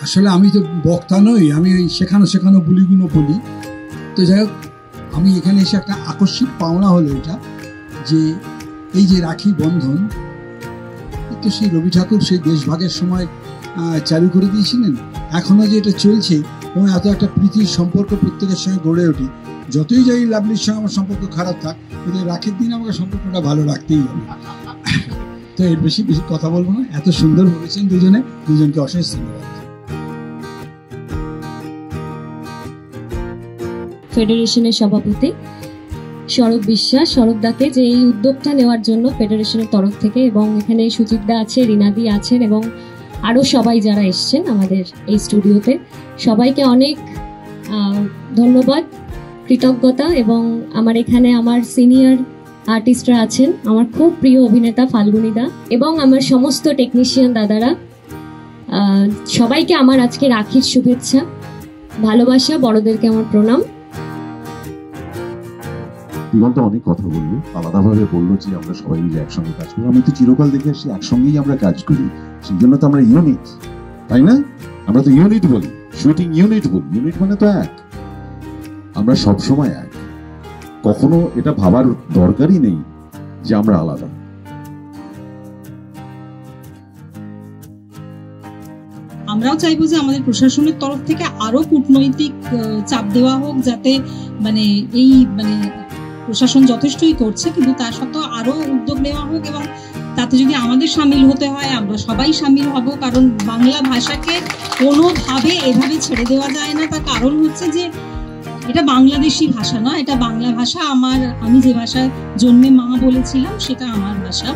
আসলে আমি তো বক্তা নই, আমি ওই শেখানো বলিগুলো বলি। তো যাই হোক, আমি এখানে এসে একটা আকস্মিক পাওনা হলো এটা, যে এই যে রাখি বন্ধন, তো সেই রবি ঠাকুর সেই দেশভাগের সময় চালু করে দিয়েছিলেন। এখনও যে এটা চলছে এবং এত একটা প্রীতির সম্পর্ক প্রত্যেকের সঙ্গে গড়ে ওঠে। যতই যাই লাভলির সঙ্গে আমার সম্পর্ক খারাপ থাক, কিন্তু রাখির দিন আমাকে সম্পর্কটা ভালো রাখতেই হবে। তো এর বেশি কথা বলবো না। এত সুন্দর বলেছেন দুজনকে অশেষ ধন্যবাদ। ফেডারেশনের সভাপতি সৌরভ বিশ্বাস, সৌরভদাকে যে এই উদ্যোগটা নেওয়ার জন্য ফেডারেশনের তরফ থেকে, এবং এখানে সুচিতদা আছে, রিনাদি আছেন এবং আরও সবাই যারা এসছেন আমাদের এই স্টুডিওতে, সবাইকে অনেক ধন্যবাদ, কৃতজ্ঞতা। এবং আমার এখানে আমার সিনিয়র আর্টিস্টরা আছেন, আমার খুব প্রিয় অভিনেতা ফাল্গুনিদা এবং আমার সমস্ত টেকনিশিয়ান দাদারা, সবাইকে আমার আজকে রাখির শুভেচ্ছা, ভালোবাসা, বড়দেরকে আমার প্রণাম। দিগন্ত অনেক কথা বললো, আলাদাভাবে বললো যে আমরা সবাই মিলে একসঙ্গে কাজ করি। আমি তো চিরকাল দেখে আসছি একসঙ্গেই আমরা কাজ করি, সেই জন্য তো আমরা ইউনিট, তাই না? আমরা তো ইউনিট বলি, শুটিং ইউনিট বলি। ইউনিট মানে তো এক, আমরা সবসময় এক। কখনো এটা ভাবার দরকারই নেই যে আমরা আলাদা। আমরাও চাইবো যে আমাদের প্রশাসনের তরফ থেকে আরো কূটনৈতিক চাপ দেওয়া হোক, যাতে এই প্রশাসন যথেষ্টই করছে, কিন্তু তার সত্ত্বেও আরো উদ্যোগ নেওয়া হোক এবং তাতে যদি আমাদের সামিল হতে হয় আমরা সবাই সামিল হব। কারণ বাংলা ভাষাকে কোনোভাবে এভাবে ছেড়ে দেওয়া যায় না। তার কারণ হচ্ছে যে এটা বাংলাদেশি ভাষা না, এটা বাংলা ভাষা। আমি যে ভাষায় জন্মে মা বলেছিলাম সেটা আমার ভাষা,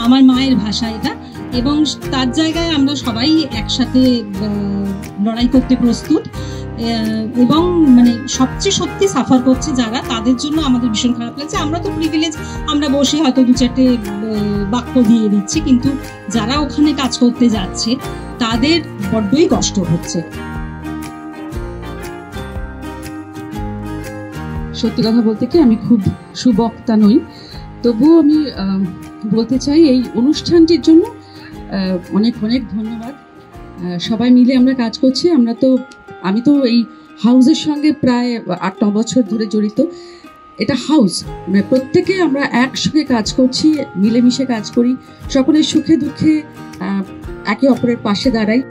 আমার মায়ের ভাষা এটা। এবং তার জায়গায় আমরা সবাই একসাথে লড়াই করতে প্রস্তুত। এবং সবচেয়ে সত্যি সাফার করছে যারা, তাদের জন্য আমাদের ভীষণ খারাপ লাগছে। আমরা তো প্রিভিলেজ, আমরা বসে হয়তো দু চারটে বাক্য দিয়ে দিচ্ছি, কিন্তু যারা ওখানে কাজ করতে যাচ্ছে তাদের বড্ডই কষ্ট হচ্ছে। সত্যি কথা বলতে কি, আমি খুব সুবক্তা নই, তবুও আমি বলতে চাই এই অনুষ্ঠানটির জন্য অনেক অনেক ধন্যবাদ। সবাই মিলে আমরা কাজ করছি। আমি তো এই হাউসের সঙ্গে প্রায় 8-9 বছর ধরে জড়িত। এটা হাউস, প্রত্যেকে আমরা একসঙ্গে কাজ করছি, মিলেমিশে কাজ করি, সকলের সুখে দুঃখে একে অপরের পাশে দাঁড়াই।